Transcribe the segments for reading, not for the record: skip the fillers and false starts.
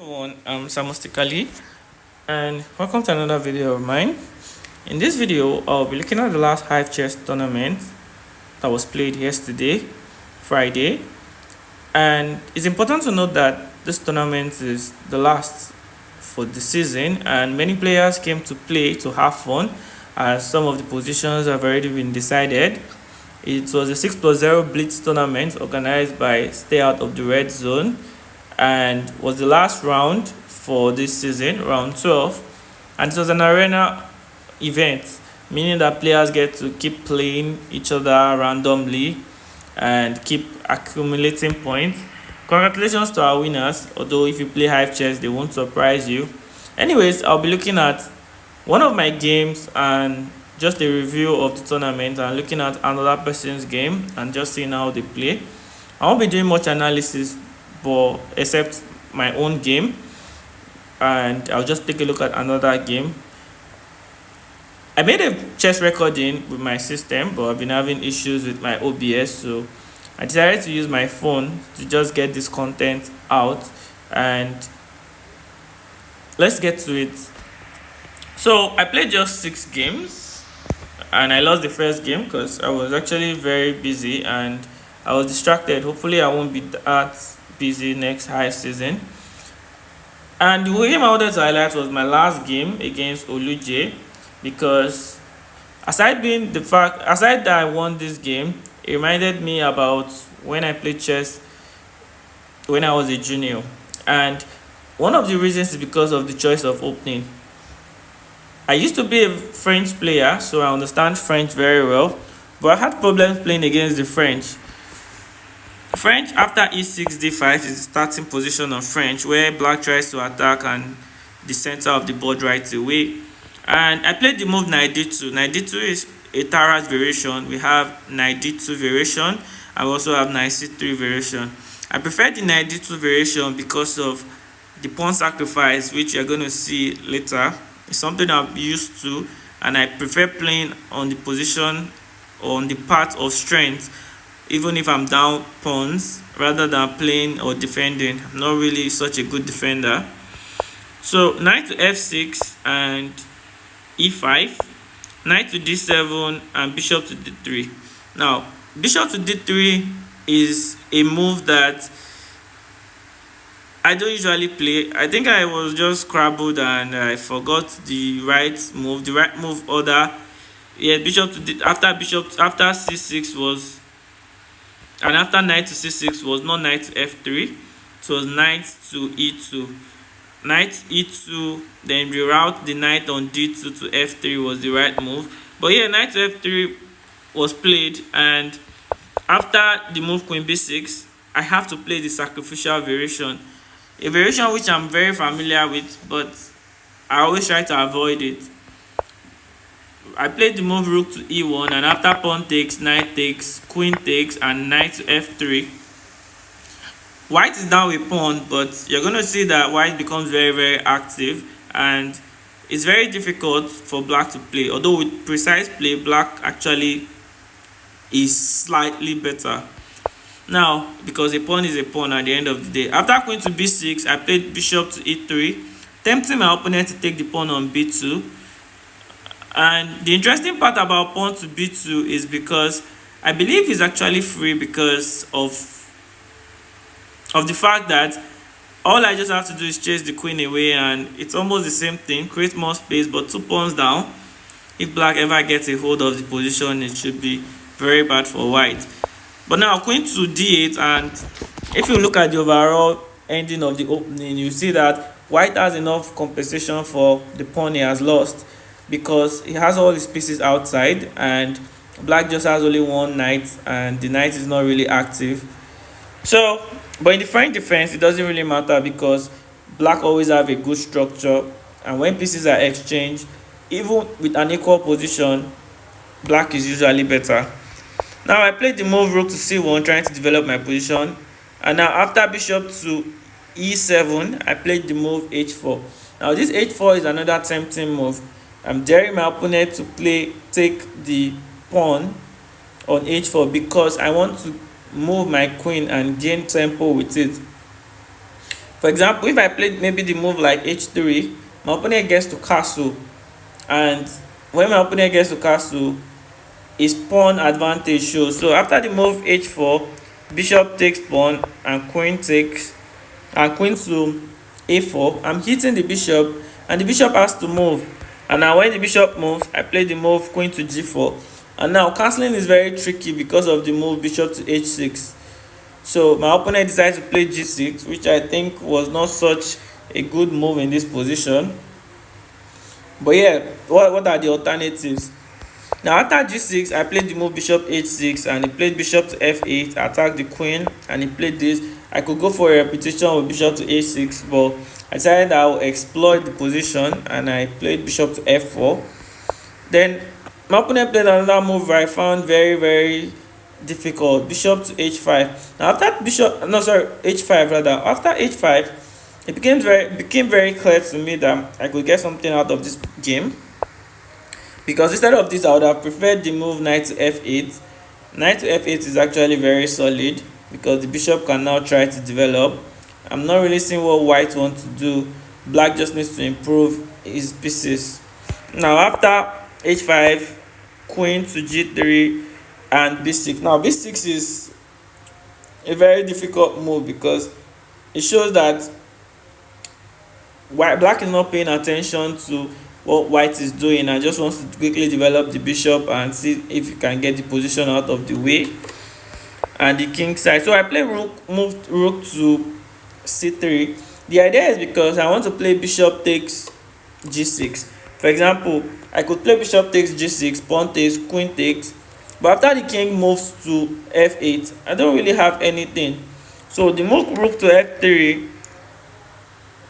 Everyone, I'm Samustikali and welcome to another video of mine. In this video, I'll be looking at the last Hive chess tournament that was played yesterday, Friday. And it's important to note that this tournament is the last for the season and many players came to play to have fun as some of the positions have already been decided. It was a 6+0 blitz tournament organized by Stay Out of the Red Zone and was the last round for this season, round 12, and it was an arena event, meaning that players get to keep playing each other randomly and keep accumulating points. Congratulations to our winners, although if you play Hive chess they won't surprise you. Anyways, I'll be looking at one of my games and just a review of the tournament and looking at another person's game and just seeing how they play. I won't be doing much analysis but except my own game, and I'll just take a look at another game. I made a chess recording with my system, but I've been having issues with my OBS, so I decided to use my phone to just get this content out, and let's get to it. So I played just 6 games and I lost the first game because I was actually very busy and I was distracted. Hopefully I won't be that busy next Hive season. And the game I wanted to highlight was my last game against Oluje, because aside that I won this game, it reminded me about when I played chess when I was a junior. And one of the reasons is because of the choice of opening. I used to be a French player, so I understand French very well, but I had problems playing against the French. French after e6 d5 is the starting position of French, where black tries to attack and the center of the board right away. And I played the move knight d2. Knight d2 is a tarrasch variation. We have knight d2 variation and we also have knight c3 variation. I prefer the knight d2 variation because of the pawn sacrifice, which you're going to see later. It's something I'm used to, and I prefer playing on the position or on the path of strength even if I'm down pawns, rather than playing or defending. I'm not really such a good defender. So knight to f6 and e5, knight to d7 and bishop to d3. Now bishop to d3 is a move that I don't usually play. I think I was just scrabbled and I forgot the right move order. Yeah, bishop to after c6 was, and after knight to c6 was not knight to f3, it was knight to e2. Knight e2, then reroute the knight on d2 to f3 was the right move. But yeah, knight to f3 was played, and after the move queen b6, I have to play the sacrificial variation. A variation which I'm very familiar with, but I always try to avoid it. I played the move rook to e1, and after pawn takes, knight takes, queen takes, and knight to f3. White is down with pawn, but you're going to see that white becomes very active, and it's very difficult for black to play. Although with precise play, black actually is slightly better. Now, because a pawn is a pawn at the end of the day. After queen to b6, I played bishop to e3, tempting my opponent to take the pawn on b2. And the interesting part about pawn to b2 is because I believe he's actually free because of the fact that all I just have to do is chase the queen away, and it's almost the same thing, create more space, but 2 pawns down. If black ever gets a hold of the position, it should be very bad for white. But now queen to d8, and if you look at the overall ending of the opening, you see that white has enough compensation for the pawn he has lost, because he has all his pieces outside and black just has only one knight, and the knight is not really active. So, but in the French defense, it doesn't really matter because black always have a good structure, and when pieces are exchanged, even with an equal position, black is usually better. Now I played the move rook to c1, trying to develop my position, and now after bishop to e7, I played the move h4. Now this h4 is another tempting move. I'm daring my opponent to take the pawn on h4 because I want to move my queen and gain tempo with it. For example, if I played maybe the move like h3, my opponent gets to castle, and when my opponent gets to castle, his pawn advantage shows. So after the move h4, bishop takes pawn and queen takes, and queen to a4. I'm hitting the bishop, and the bishop has to move. And now when the bishop moves, I play the move queen to g4. And now castling is very tricky because of the move bishop to h6. So my opponent decided to play g6, which I think was not such a good move in this position. But yeah, what are the alternatives? Now after g6, I played the move bishop h6, and he played bishop to f8, attack the queen, and he played this. I could go for a repetition with bishop to a6, but I decided I will exploit the position, and I played bishop to f4. Then my opponent played another move I found very difficult, bishop to h5. Now after h5 rather. After h5, it became very clear to me that I could get something out of this game, because instead of this I would have preferred the move knight to f8. Knight to f8 is actually very solid because the bishop can now try to develop. I'm not really seeing what white wants to do. Black just needs to improve his pieces. Now after h5, queen to g3 and b6. Now b6 is a very difficult move because it shows that black is not paying attention to what white is doing and just wants to quickly develop the bishop and see if you can get the position out of the way, and the king side. So I play moved rook to c3. The idea is because I want to play bishop takes g6. For example, I could play bishop takes g6, pawn takes, queen takes, but after the king moves to f8, I don't really have anything. So the move rook to f3,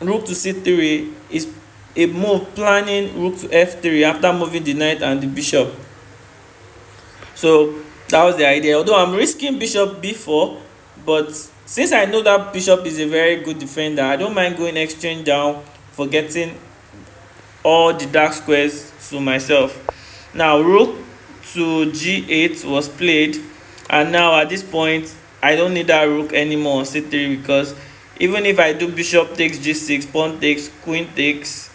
rook to c3 is a move planning rook to f3 after moving the knight and the bishop. So that was the idea, although I'm risking bishop b4, but since I know that bishop is a very good defender, I don't mind going exchange down for getting all the dark squares to myself. Now rook to g8 was played, and now at this point I don't need that rook anymore on c3, because even if I do bishop takes g6, pawn takes, queen takes,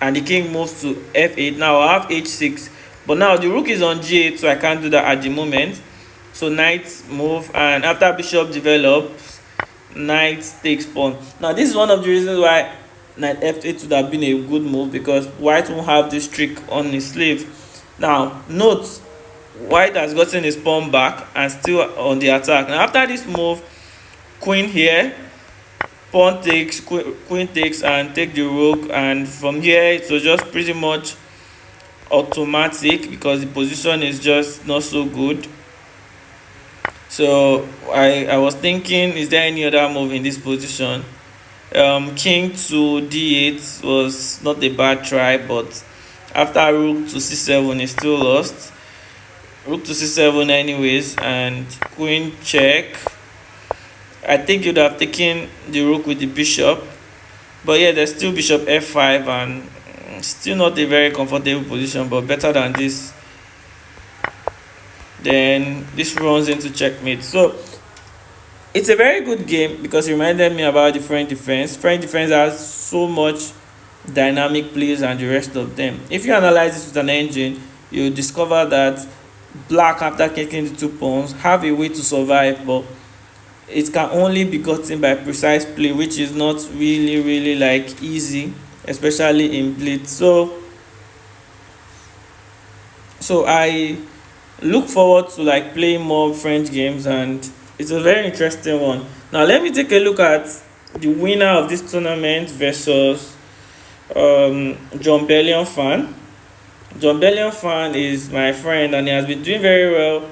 and the king moves to f8, now I have h6, but now the rook is on g8, so I can't do that at the moment. So knight move, and after bishop develops, knight takes pawn. Now this is one of the reasons why knight f8 would have been a good move, because white won't have this trick on his sleeve. Now note, white has gotten his pawn back and still on the attack. Now after this move, queen here, pawn takes, queen takes, and take the rook, and from here it was just pretty much automatic because the position is just not so good. So I was thinking, is there any other move in this position? King to d8 was not a bad try, but after rook to c7 is still lost. Rook to c7 anyways, and queen check. I think you'd have taken the rook with the bishop, but yeah, there's still bishop f5, and still not a very comfortable position, but better than this. Then this runs into checkmate. So it's a very good game because it reminded me about the French defense. French defense has so much dynamic plays than the rest of them. If you analyze this with an engine, you'll discover that black, after taking the 2 pawns, have a way to survive, but it can only be gotten by precise play, which is not really like easy, especially in blitz. So I look forward to like playing more French games, and it's a very interesting one. Now let me take a look at the winner of this tournament versus John Bellion fan. John Bellion fan is my friend, and he has been doing very well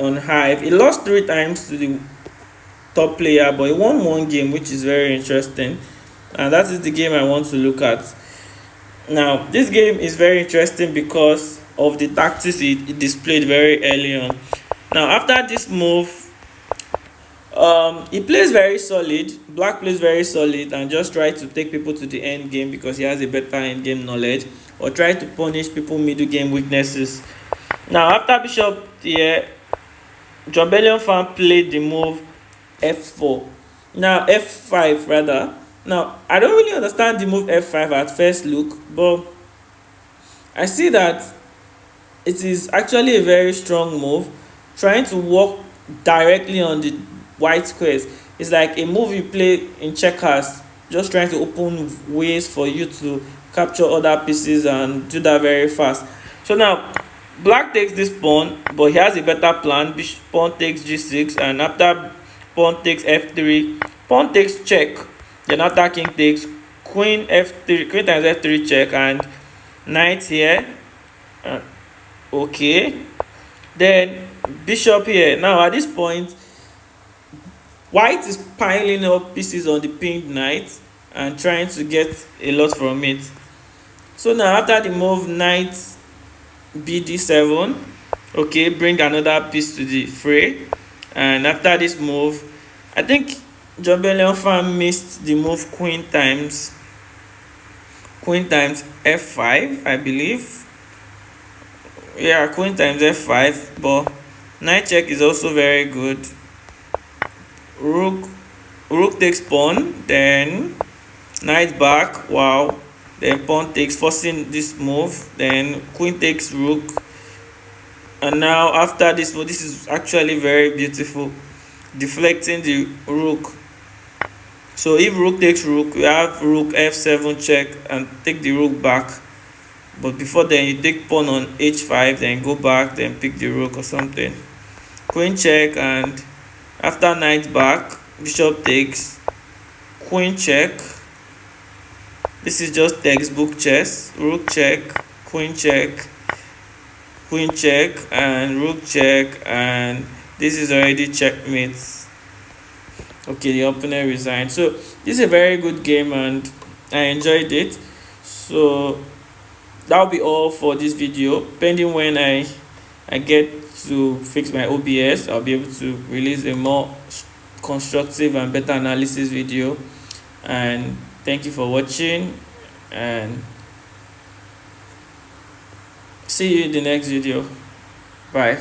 on Hive. He lost 3 times to the top player, but he won 1 game, which is very interesting, and that is the game I want to look at. Now this game is very interesting because of the tactics he displayed very early on. Now after this move, he plays very solid. Black plays very solid and just try to take people to the end game because he has a better end game knowledge, or try to punish people middle game weaknesses. Now after bishop here, John Bellion fan played the move f4. Now f5 rather. Now I don't really understand the move f5 at first look, but I see that it is actually a very strong move. Trying to walk directly on the white squares is like a move you play in checkers, just trying to open ways for you to capture other pieces and do that very fast. So now black takes this pawn, but he has a better plan. Pawn takes g6, and after pawn takes f3, pawn takes check, then after king takes queen f3, queen times f3 check, and knight here. Okay, then bishop here. Now at this point, white is piling up pieces on the pink knight and trying to get a lot from it. So now after the move knight bd7, okay, bring another piece to the fray. And after this move, I think John Bellion fan missed the move queen times f5, I believe. Yeah, queen times f5, but knight check is also very good. Rook takes pawn, then knight back, wow, then pawn takes, forcing this move, then queen takes rook. And now after this move, this is actually very beautiful, deflecting the rook. So if rook takes rook, we have rook f7 check and take the rook back. But before then, you take pawn on h5, then go back, then pick the rook or something. Queen check, and after knight back, bishop takes, queen check. This is just textbook chess. Rook check, queen check, and rook check, and this is already checkmate. Okay, the opponent resigned. So this is a very good game and I enjoyed it. So that'll be all for this video. Pending when I get to fix my OBS, I'll be able to release a more constructive and better analysis video. And thank you for watching, and see you in the next video. Bye.